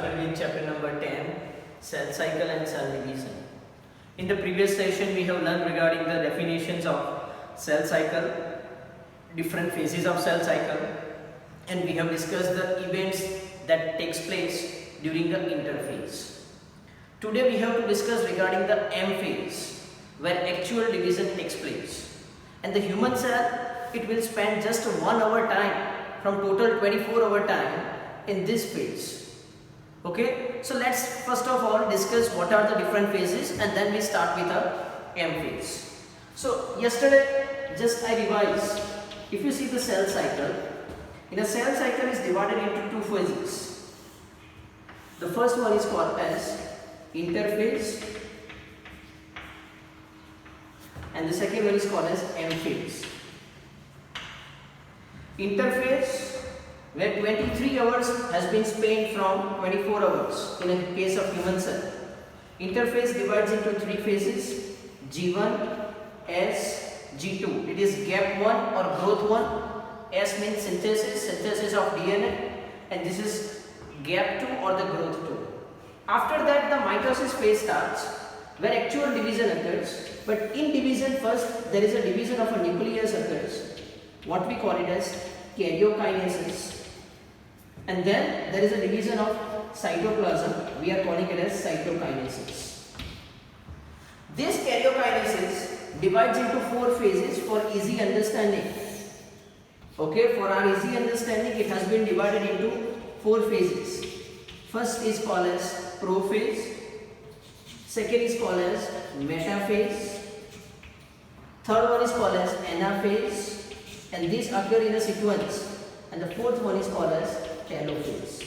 started with chapter number 10, cell cycle and cell division. In the previous session we have learned regarding the definitions of cell cycle, different phases of cell cycle, and we have discussed the events that takes place during the interphase. Today we have to discuss regarding the M phase, where actual division takes place. And the human cell, it will spend just 1 hour time from total 24 hour time in this phase. Okay, so let's first of all discuss what are the different phases, and then we start with the M phase. So yesterday just I revised. If you see the cell cycle, in a cell cycle is divided into two phases. The first one is called as interphase, and the second one is called as M phase. Interphase, where 23 hours has been spent from 24 hours in a case of human cell. Interphase divides into three phases: G1, S, G2. It is gap 1 or growth 1. S means synthesis of DNA, and this is gap 2 or the growth 2. After that, the mitosis phase starts, where actual division occurs. But in division first, there is a division of a nucleus occurs, what we call it as karyokinesis. And then there is a division of cytoplasm, we are calling it as cytokinesis. This karyokinesis divides into four phases for easy understanding. Okay, for our easy understanding, it has been divided into four phases. First is called as prophase, second is called as metaphase, third one is called as anaphase, and these occur in a sequence, and the fourth one is called as telophase.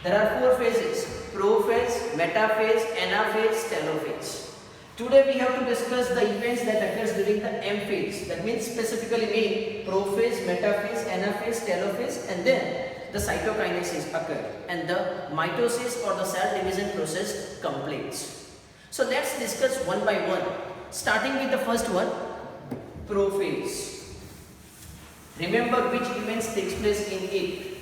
There are four phases: prophase, metaphase, anaphase, telophase. Today we have to discuss the events that occurs during the M phase. That means specifically mean prophase, metaphase, anaphase, telophase, and then the cytokinesis occur and the mitosis or the cell division process completes. So let's discuss one by one, starting with the first one, prophase. Remember which events takes place in it.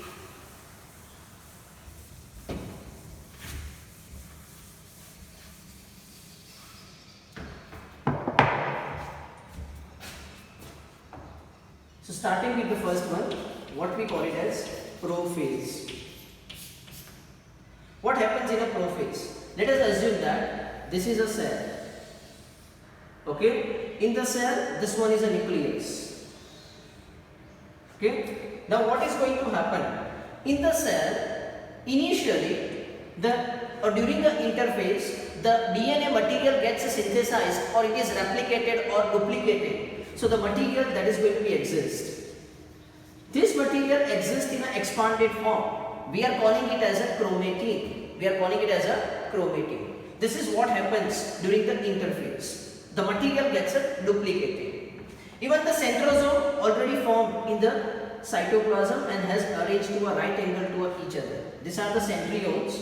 So starting with the first one, what we call it as prophase. What happens in a prophase? Let us assume that this is a cell. Okay, in the cell, this one is a nucleus. Okay, now what is going to happen? In the cell, initially, during the interphase, the DNA material gets synthesized, or it is replicated or duplicated. So the material that is going to be exist. This material exists in an expanded form. We are calling it as a chromatin. This is what happens during the interphase. The material gets duplicated. Even the centrosome already formed in the cytoplasm and has arranged to a right angle to each other. These are the centrioles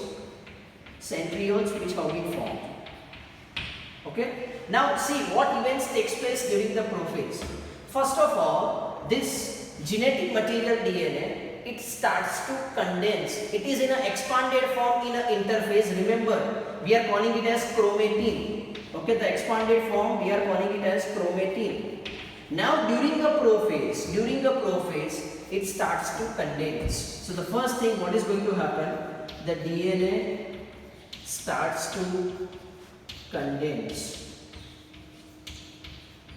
which have been formed. Okay. Now see what events takes place during the prophase. First of all, this genetic material DNA, it starts to condense. It is in an expanded form in an interphase. Remember, we are calling it as chromatin. Okay, the expanded form we are calling it as chromatin. Now during a prophase, it starts to condense. So the first thing what is going to happen, the DNA starts to condense.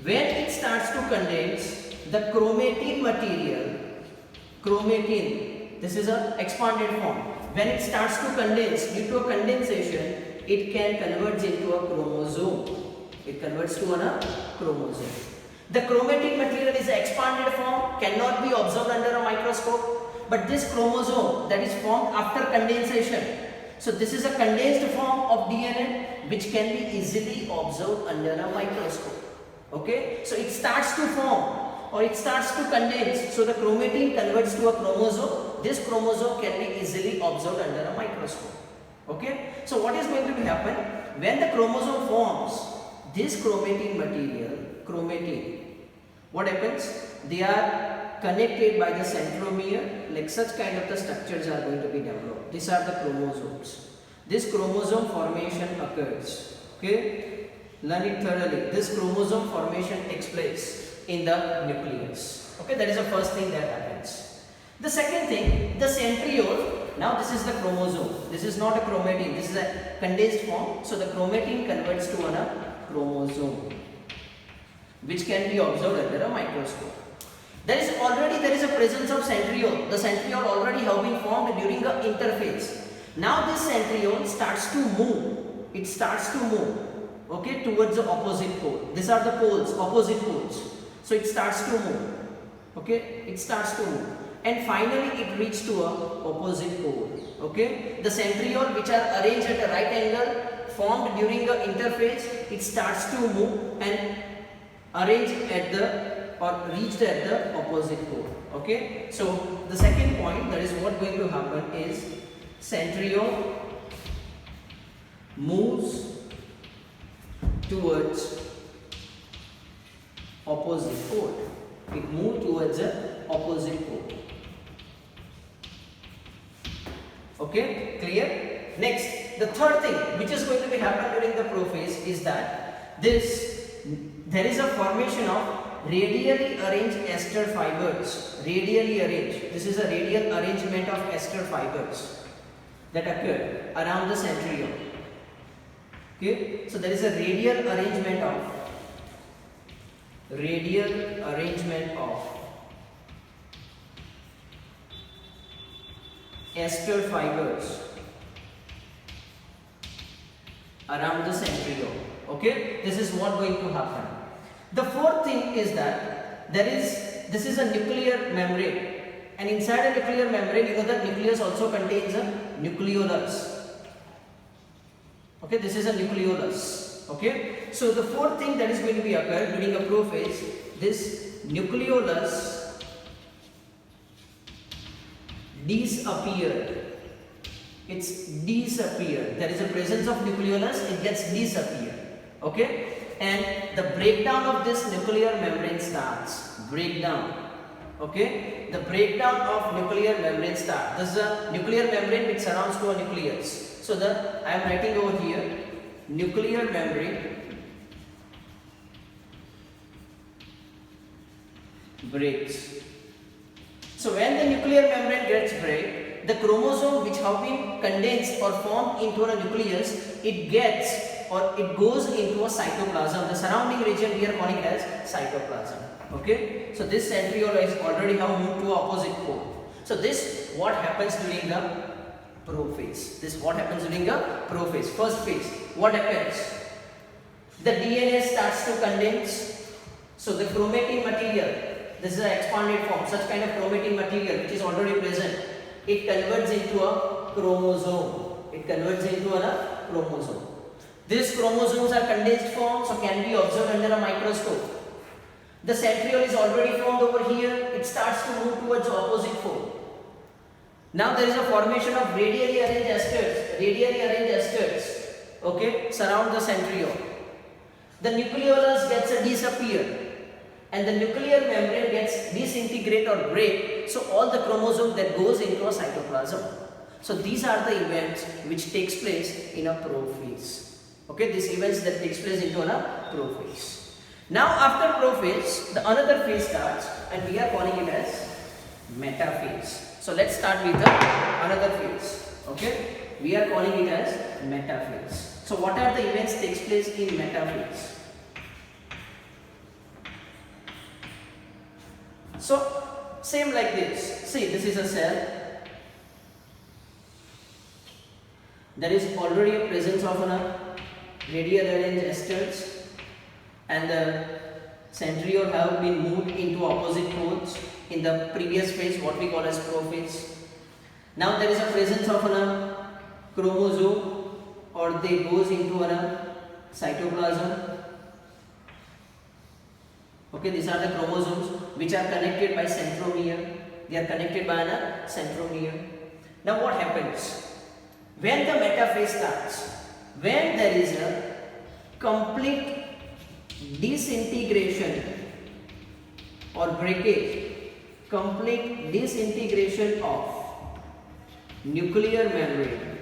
When it starts to condense, the chromatin material, this is an expanded form. When it starts to condense, due to a condensation, it can convert into a chromosome. It converts to a chromosome. The chromatin material is an expanded form, cannot be observed under a microscope. But this chromosome that is formed after condensation, so this is a condensed form of DNA which can be easily observed under a microscope. Okay, so it starts to form or it starts to condense. So the chromatin converts to a chromosome. This chromosome can be easily observed under a microscope. Okay, so what is going to happen when the chromosome forms? This chromatin material, what happens? They are connected by the centromere, like such kind of the structures are going to be developed. These are the chromosomes. This chromosome formation occurs. Okay, learn it thoroughly. This chromosome formation takes place in the nucleus. Okay, that is the first thing that happens. The second thing, the centriole. Now this is the chromosome. This is not a chromatin. This is a condensed form. So the chromatin converts to a chromosome, which can be observed under a microscope. There is a presence of centriole. The centriole already have been formed during the interphase. Now this centriole starts to move. It starts to move, okay, towards the opposite pole. These are the poles, opposite poles. So it starts to move. Okay, it starts to move, and finally it reaches to a opposite pole. Okay, the centriole, which are arranged at a right angle, formed during the interphase, it starts to move and arranged at the or reached at the opposite pole. Okay, so the second point, that is what going to happen is centriole moves towards opposite pole. It moves towards the opposite pole. Okay, clear? Next, the third thing which is going to be happen during the prophase is that there is a formation of radially arranged ester fibers. Radially arranged. This is a radial arrangement of ester fibers that occur around the centriole. Okay, so there is a radial arrangement of ester fibers around the centriole. Okay, this is what going to happen. The fourth thing is that this is a nuclear membrane, and inside a nuclear membrane, you know that nucleus also contains a nucleolus. Okay, this is a nucleolus. Okay, so the fourth thing that is going to be occurred during a prophase, this nucleolus disappeared. It's disappeared. There is a presence of nucleolus, it gets disappeared. Okay, and the breakdown of this nuclear membrane starts. Breakdown. Okay, the breakdown of nuclear membrane starts. This is a nuclear membrane which surrounds to a nucleus. So I am writing over here, nuclear membrane breaks. So when the nuclear membrane gets break, the chromosome which have been condensed or formed into a nucleus, it goes into a cytoplasm. The surrounding region we are calling as cytoplasm. Okay, so this centriole is already have moved to opposite pole. So this what happens during the prophase. This what happens during the prophase. First phase, what happens? The DNA starts to condense. So the chromatin material, this is an expanded form, such kind of chromatin material which is already present, it converts into a chromosome. It converts into a chromosome. These chromosomes are condensed form, so can be observed under a microscope. The centriole is already formed over here. It starts to move towards the opposite pole. Now there is a formation of radially arranged esters, okay, surround the centriole. The nucleolus gets disappear, and the nuclear membrane gets disintegrate or break. So all the chromosome that goes into a cytoplasm. So these are the events which takes place in a prophase. Okay, these events that takes place into a prophase. Now after prophase, the another phase starts, and we are calling it as metaphase. So let's start with another phase. Okay, we are calling it as metaphase. So what are the events takes place in metaphase? So same like this. See, this is a cell. There is already a presence of a radial arranged esters, and the centriole have been moved into opposite poles in the previous phase, what we call as prophase. Now there is a presence of a chromosome, or they goes into a cytoplasm. Okay, these are the chromosomes which are connected by centromere. They are connected by a centromere. Now what happens? When the metaphase starts, when there is a complete disintegration or breakage complete disintegration of nuclear membrane,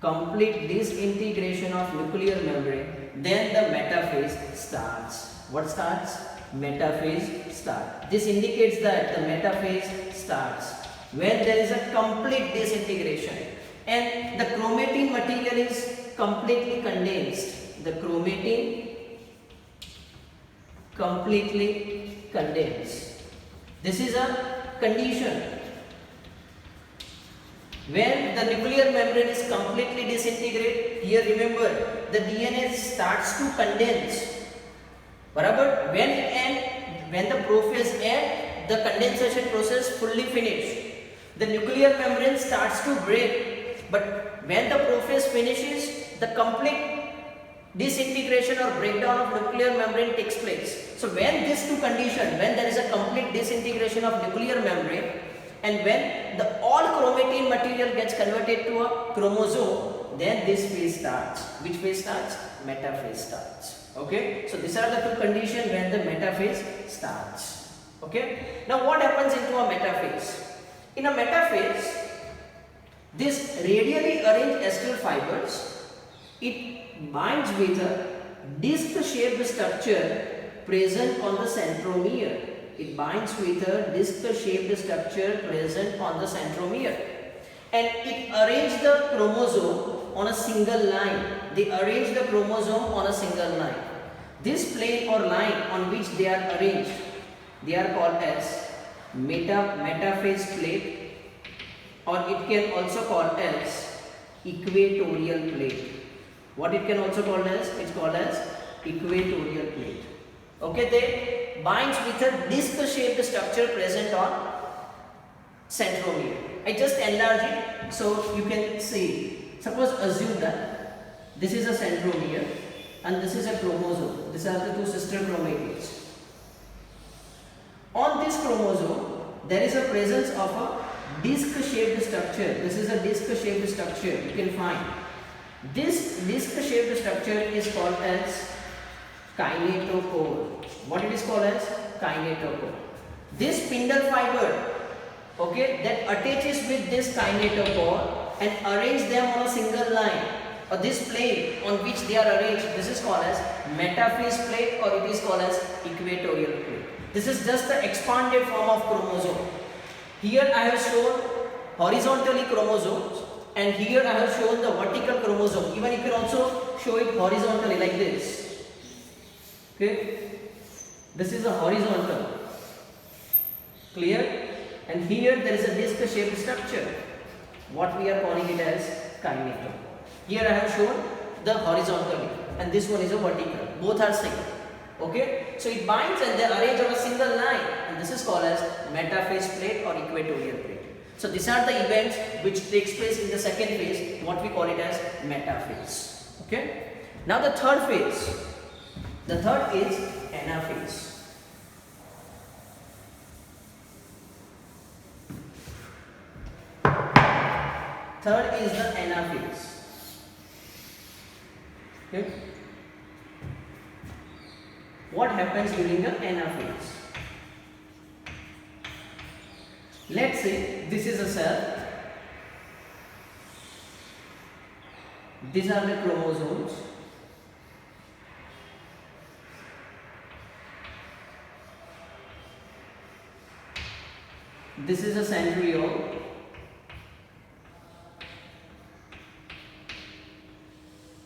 complete disintegration of nuclear membrane, then the metaphase starts. What starts? Metaphase starts. This indicates that the metaphase starts when there is a complete disintegration and the chromatin material is completely condensed. The chromatin completely condensed. This is a condition. When the nuclear membrane is completely disintegrated, here remember the DNA starts to condense. Barabar, when the prophase and the condensation process fully finished, the nuclear membrane starts to break. But when the prophase finishes, the complete disintegration or breakdown of nuclear membrane takes place. So when these two conditions, when there is a complete disintegration of nuclear membrane and when the all chromatin material gets converted to a chromosome, then this phase starts. Which phase starts? Metaphase starts. Okay, so these are the two conditions when the metaphase starts. Okay, now what happens into a metaphase? In a metaphase, this radially arranged acyl fibers, it binds with a disc-shaped structure present on the centromere. It binds with a disc-shaped structure present on the centromere, and it arranges the chromosome on a single line. They arrange the chromosome on a single line. This plane or line on which they are arranged, they are called as metaphase plate, or it can also called as equatorial plate. What it can also called as? It's called as equatorial plate. Okay, they binds with a disc-shaped structure present on centromere. I just enlarge it so you can see. Suppose assume that this is a centromere and this is a chromosome. These are the two sister chromatids. On this chromosome, there is a presence of a disc-shaped structure. This is a disc-shaped structure. You can find this disc-shaped structure is called as kinetochore. What it is called as? Kinetochore. This spindle fiber, okay, that attaches with this kinetochore and arrange them on a single line, or this plane on which they are arranged, this is called as metaphase plate, or it is called as equatorial plate. This is just the expanded form of chromosome. Here I have shown horizontally chromosomes, and here I have shown the vertical chromosome. Even you can also show it horizontally like this. Okay, this is a horizontal. Clear? And here there is a disc-shaped structure. What we are calling it as kinetochore. Here I have shown the horizontally, and this one is a vertical. Both are same. Okay, so it binds and they arrange on a single line, and this is called as metaphase plate or equatorial plate. So these are the events which takes place in the second phase, what we call it as metaphase. Okay, now the third phase. The third is anaphase. Third is the anaphase. Okay. What happens during the anaphase? Let's say this is a cell. These are the chromosomes. This is a centriole.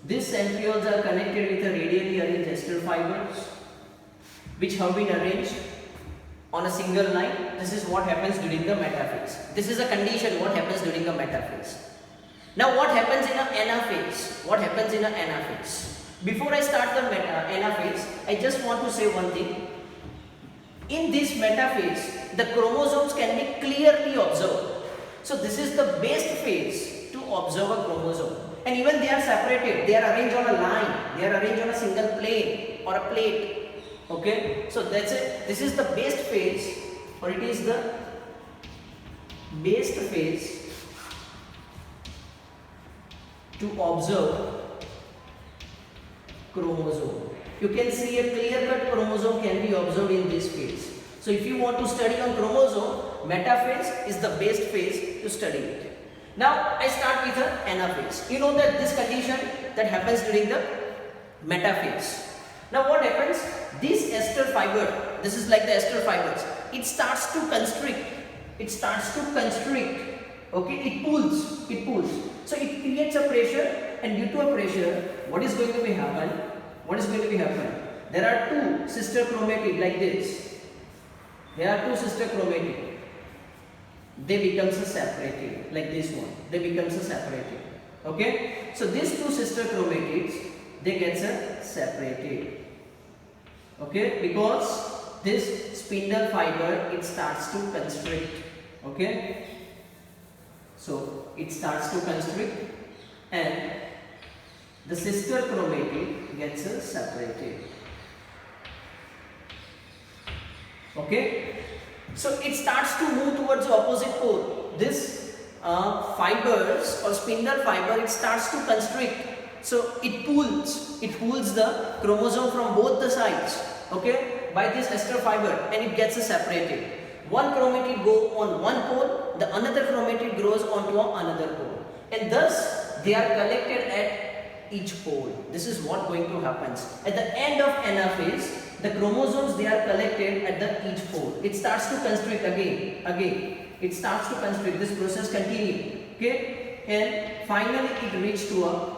These centrioles are connected with a radially arranged acyl fibers which have been arranged on a single line. This is what happens during the metaphase. This is a condition what happens during the metaphase. Now what happens in an anaphase? What happens in an anaphase? Before I start the anaphase, I just want to say one thing. In this metaphase, the chromosomes can be clearly observed. So this is the best phase to observe a chromosome. And even they are separated, they are arranged on a line, they are arranged on a single plane or a plate. Okay, so that's it. This is the best phase, or it is the best phase to observe chromosome. you can see a clear-cut chromosome can be observed in this phase. So if you want to study on chromosome, metaphase is the best phase to study it. Now I start with the anaphase. You know that this condition that happens during the metaphase. Now what happens? This ester fiber, this is like the ester fibers, it starts to constrict. It starts to constrict. Okay, it pulls. So it creates a pressure, and due to a pressure, what is going to be happen? There are two sister chromatid like this. There are two sister chromatid. They becomes a separated like this one. They becomes a separated. Okay, so these two sister chromatids, they get separated. Okay, because this spindle fiber, it starts to constrict. Okay, so it starts to constrict and the sister chromatid gets separated. Okay, so it starts to move towards the opposite pole. This fibers or spindle fiber, it starts to constrict. So it pulls the chromosome from both the sides, okay, by this ester fiber, and it gets separated. One chromatid go on one pole, the another chromatid grows onto another pole, and thus they are collected at each pole. This is what going to happen. At the end of anaphase, the chromosomes, they are collected at the each pole. It starts to constrict again. It starts to constrict. This process continues. Okay, and finally it reaches to a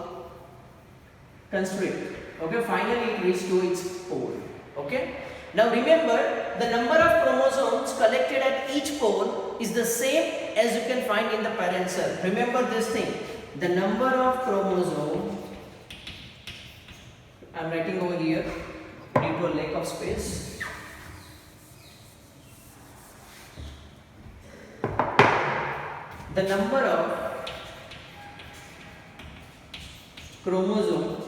constrict. Okay, finally it reaches to its pole. Okay. Now remember, the number of chromosomes collected at each pole is the same as you can find in the parent cell. Remember this thing. The number of chromosomes, I am writing over here due to a lack of space. The number of chromosomes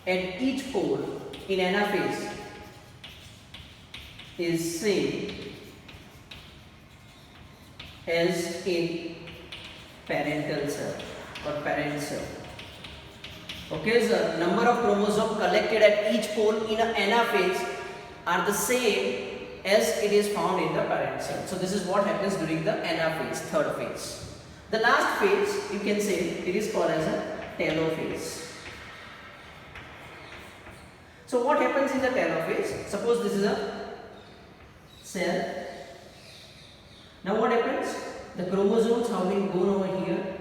at each pole in anaphase is same as in parental cell or parent cell. Okay, so number of chromosomes collected at each pole in an anaphase are the same as it is found in the parent cell. So this is what happens during the anaphase, third phase. The last phase, you can say it is called as a telophase. So what happens in the telophase? Suppose this is a cell. Now what happens? The chromosomes have been gone over here.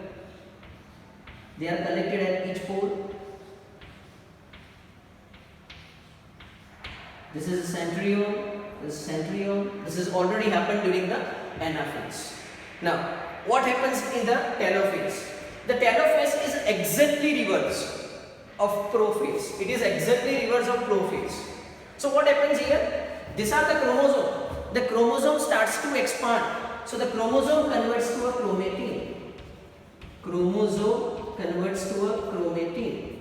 They are collected at each pole. This is a centriole. This is centriole. This has already happened during the anaphase. Now what happens in the telophase? The telophase is exactly reverse of prophase. It is exactly reverse of prophase. So what happens here? These are the chromosome. The chromosome starts to expand. So the chromosome converts to a chromatin. Chromosome converts to a chromatin.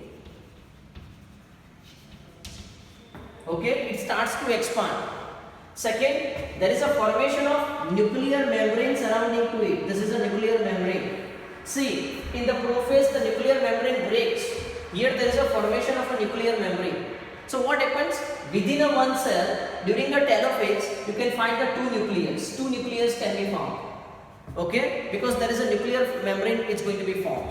Okay, it starts to expand. Second, there is a formation of nuclear membrane surrounding to it. This is a nuclear membrane. See, in the prophase, the nuclear membrane breaks. Here there is a formation of a nuclear membrane. So what happens? Within a one cell, during a telophase, you can find the two nucleus. Two nucleus can be found. Okay? Because there is a nuclear membrane, it's going to be formed.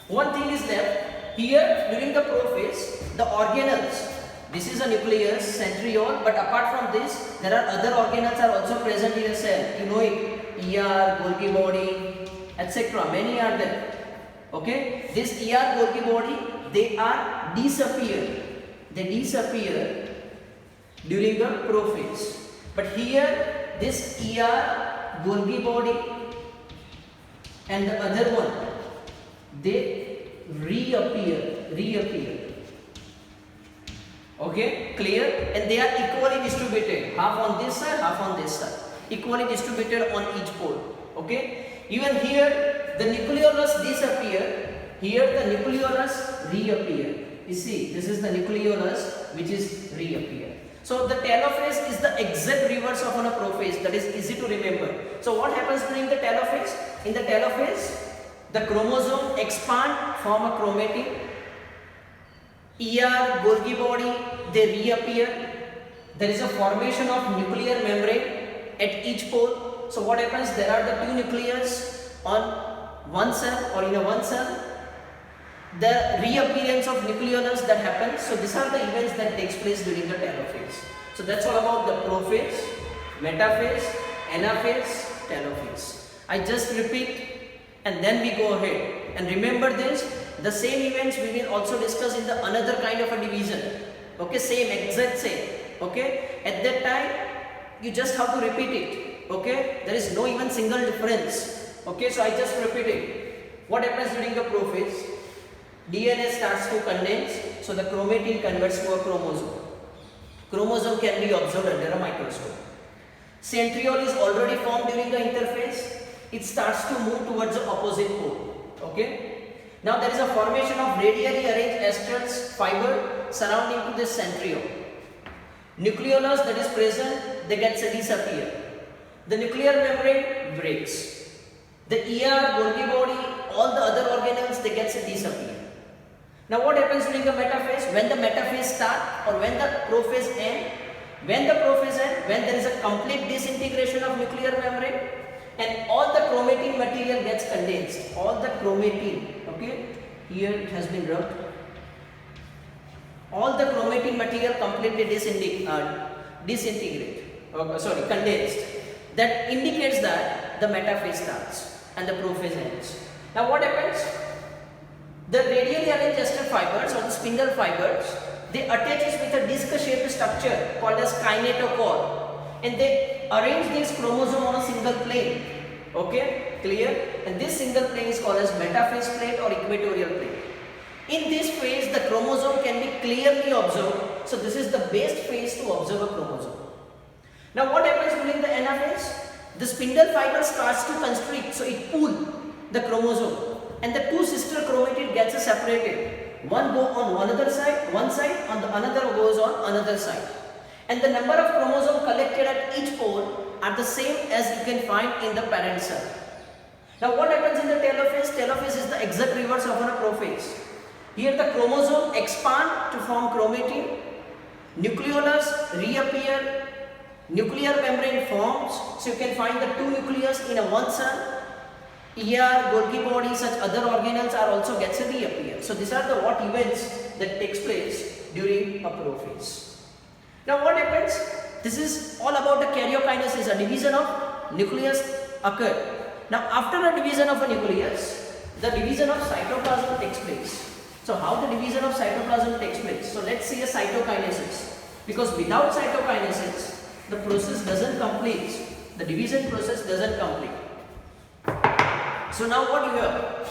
One thing is left. Here, during the prophase, the organelles. This is a nucleus, centriole, but apart from this, there are other organelles are also present in a cell. You know it. ER, Golgi body, etc. Many are there. Okay? This ER, Golgi body, they are disappear. They disappear during the prophase. But here, this ER, Golgi body, and the other one, they reappear. Okay, clear? And they are equally distributed. Half on this side, half on this side. Equally distributed on each pole. Okay? Even here, the nucleolus disappear. Here, the nucleolus reappear. You see, this is the nucleolus which is reappear. So the telophase is the exact reverse of a prophase. That is easy to remember. So what happens during the telophase? In the telophase, the chromosome expand, form a chromatin. ER, Golgi body, they reappear. There is a formation of nuclear membrane at each pole. So what happens? There are the two nucleus on one cell or in a one cell. The reappearance of nucleolus that happens. So these are the events that takes place during the telophase. So that's all about the prophase, metaphase, anaphase, telophase. I just repeat and then we go ahead. And remember this, the same events we will also discuss in the another kind of a division. Okay, same, exact same. Okay, at that time you just have to repeat it. Okay, there is no even single difference. Okay, so I just repeat it. What happens during the prophase? DNA starts to condense, so the chromatin converts to a chromosome. Chromosome can be observed under a microscope. Centriole is already formed during the interphase. It starts to move towards the opposite pole. Okay. Now there is a formation of radially arranged esterase fiber surrounding to this centriole. Nucleolus that is present, they get disappear. The nuclear membrane breaks. The ER, Golgi body, all the other organelles, they get disappear. Now what happens during the metaphase? When the metaphase start or when the prophase end? When the prophase end, when there is a complete disintegration of nuclear membrane and all the chromatin material gets condensed. All the chromatin, okay, here it has been rubbed. All the chromatin material completely condensed. That indicates that the metaphase starts and the prophase ends. Now what happens? The radially arranged ester fibers or the spindle fibers, they attaches with a disc-shaped structure called as kinetochore, and they arrange this chromosome on a single plane. Okay, clear? And this single plane is called as metaphase plate or equatorial plate. In this phase, the chromosome can be clearly observed. So this is the best phase to observe a chromosome. Now what happens during the anaphase? The spindle fiber starts to constrict, so it pulls the chromosome. And the two sister chromatid gets separated. One go on one side, and the another goes on another side. And the number of chromosomes collected at each pole are the same as you can find in the parent cell. Now what happens in the telophase? Telophase is the exact reverse of a prophase. Here the chromosome expand to form chromatin, nucleolus reappear, nuclear membrane forms, so you can find the two nucleus in a one cell. ER, Golgi body, such other organelles are also gets to reappear. So these are the what events that takes place during a prophase. Now what happens? This is all about the karyokinesis, a division of nucleus occur. Now after a division of a nucleus, the division of cytoplasm takes place. So how the division of cytoplasm takes place? So let's see a cytokinesis. Because without cytokinesis, the process doesn't complete. The division process doesn't complete. So now what you have?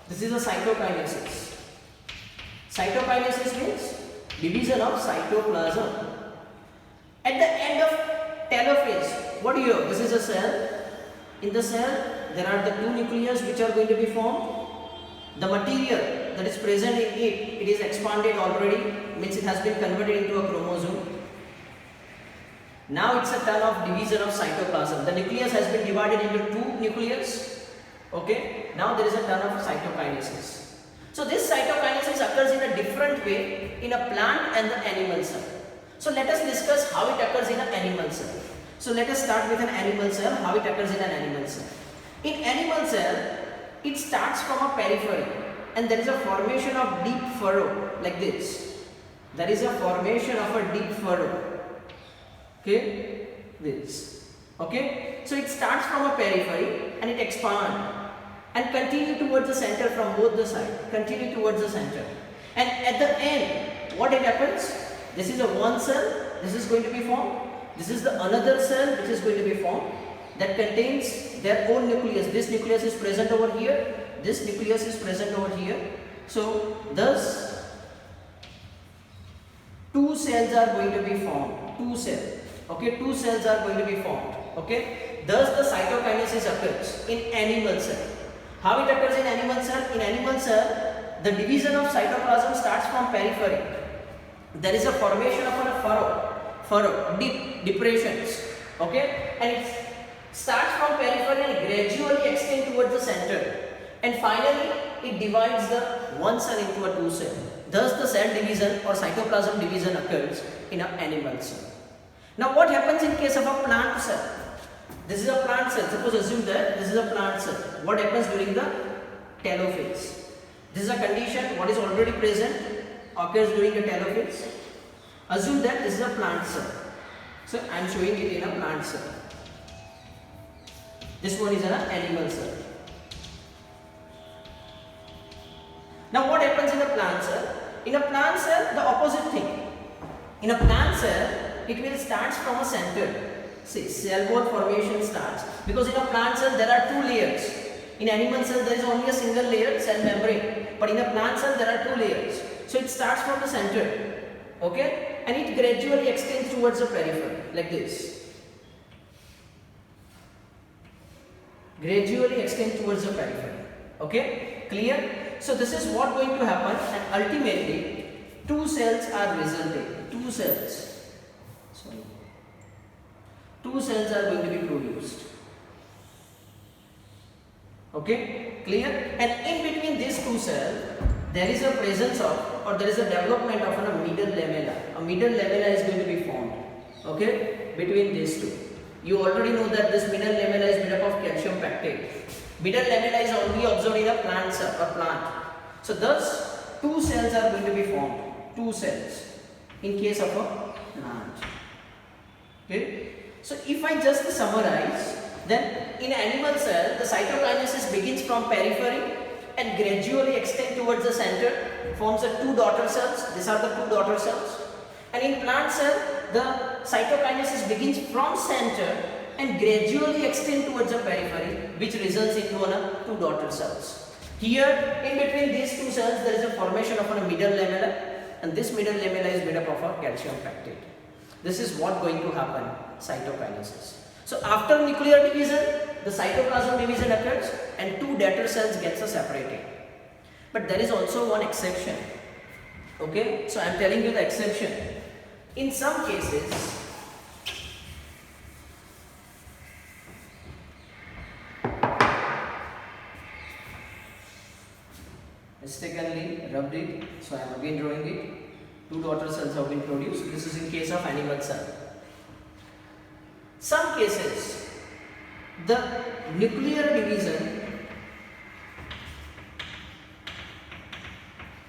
This is a cytokinesis. Cytokinesis means division of cytoplasm. At the end of telophase, what do you have? This is a cell. In the cell, there are the two nucleus which are going to be formed. The material that is present in it is expanded already, means it has been converted into a chromosome. Now it's a turn of division of cytoplasm. The nucleus has been divided into two nucleus. Okay, now there is a turn of cytokinesis. So this cytokinesis occurs in a different way in a plant and the animal cell. So let us discuss how it occurs in an animal cell. So let us start with an animal cell, how it occurs in an animal cell. In animal cell, it starts from a periphery and there is a formation of deep furrow like this. There is a formation of a deep furrow. Okay, this. Okay, so it starts from a periphery and it expands and continue towards the center from both the sides. Continue towards the center. And at the end, what it happens? This is a one cell, this is going to be formed. This is the another cell which is going to be formed that contains their own nucleus. This nucleus is present over here. This nucleus is present over here. So thus two cells are going to be formed. Two cells. Okay, two cells are going to be formed. Okay, thus the cytokinesis occurs in animal cell. How it occurs in animal cell? In animal cell, the division of cytoplasm starts from periphery. There is a formation of a furrow, depressions. Okay, and it starts from periphery and gradually extend towards the center. and finally it divides the one cell into a two cell. Thus the cell division or cytoplasm division occurs in an animal cell. Now what happens in case of a plant cell? This is a plant cell. Suppose assume that this is a plant cell. What happens during the telophase? This is a condition what is already present occurs during the telophase. Assume that this is a plant cell. So I am showing it in a plant cell. This one is an animal cell. Now what happens in a plant cell? In a plant cell, the opposite thing. In a plant cell, it will start from a center. See, cell wall formation starts. Because in a plant cell, there are two layers. In animal cell, there is only a single layer, cell membrane. But in a plant cell, there are two layers. So it starts from the center. Okay? And it gradually extends towards the periphery. Like this. Gradually extend towards the periphery. Okay? Clear? So this is what going to happen, and ultimately two cells are resulting. Two cells. Sorry. Two cells are going to be produced. Okay? Clear? And in between these two cells, there is a presence of, or there is a development of a middle lamella. A middle lamella is going to be formed. Okay? Between these two. You already know that this middle lamella is made up of calcium pectate. Middle lamella is only observed in a plant cell or plant. So thus two cells are going to be formed. Two cells in case of a plant. Okay. So if I just summarize, then in animal cell the cytokinesis begins from periphery and gradually extend towards the center, forms the two daughter cells. These are the two daughter cells. And in plant cell the cytokinesis begins from center and gradually extend towards the periphery, which results into two daughter cells. Here, in between these two cells, there is a formation of a middle lamella, and this middle lamella is made up of a calcium pectate. This is what going to happen, cytokinesis. So after nuclear division, the cytoplasm division occurs, and two daughter cells gets separated. But there is also one exception. Okay, so I am telling you the exception. In some cases, mistakenly rubbed it, so I am again drawing it. Two daughter cells have been produced. This is in case of animal cell. Some cases, the nuclear division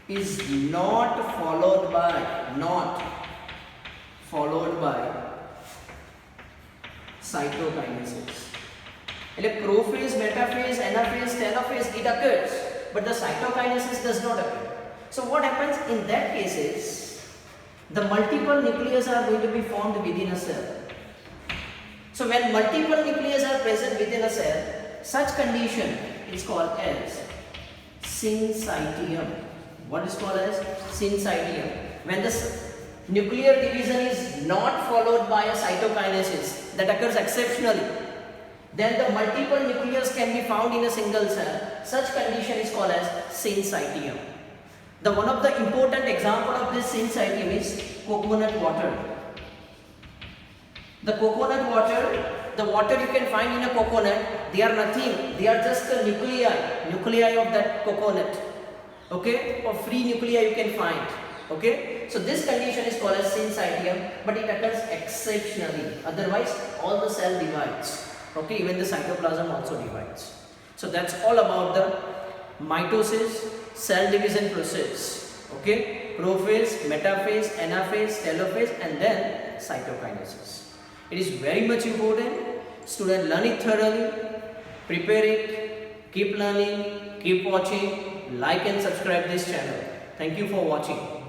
is not followed by cytokinesis. Like prophase, metaphase, anaphase, telophase, it occurs, but the cytokinesis does not occur. So what happens in that cases? The multiple nucleus are going to be formed within a cell. So when multiple nucleus are present within a cell, such condition is called as syncytium. What is called as syncytium? When the nuclear division is not followed by a cytokinesis, that occurs exceptionally, then the multiple nucleus can be found in a single cell. Such condition is called as syncytium. The one of the important example of this syncytium is coconut water. The coconut water, the water you can find in a coconut, they are nothing. They are just the nuclei of that coconut. Okay, or free nuclei you can find. Okay, so this condition is called as syncytium, but it occurs exceptionally. Otherwise, all the cell divides. Okay, even the cytoplasm also divides. So that's all about the mitosis, cell division process. Okay, prophase, metaphase, anaphase, telophase, and then cytokinesis. It is very much important. Student, learn it thoroughly, prepare it, keep learning, keep watching, like and subscribe this channel. Thank you for watching.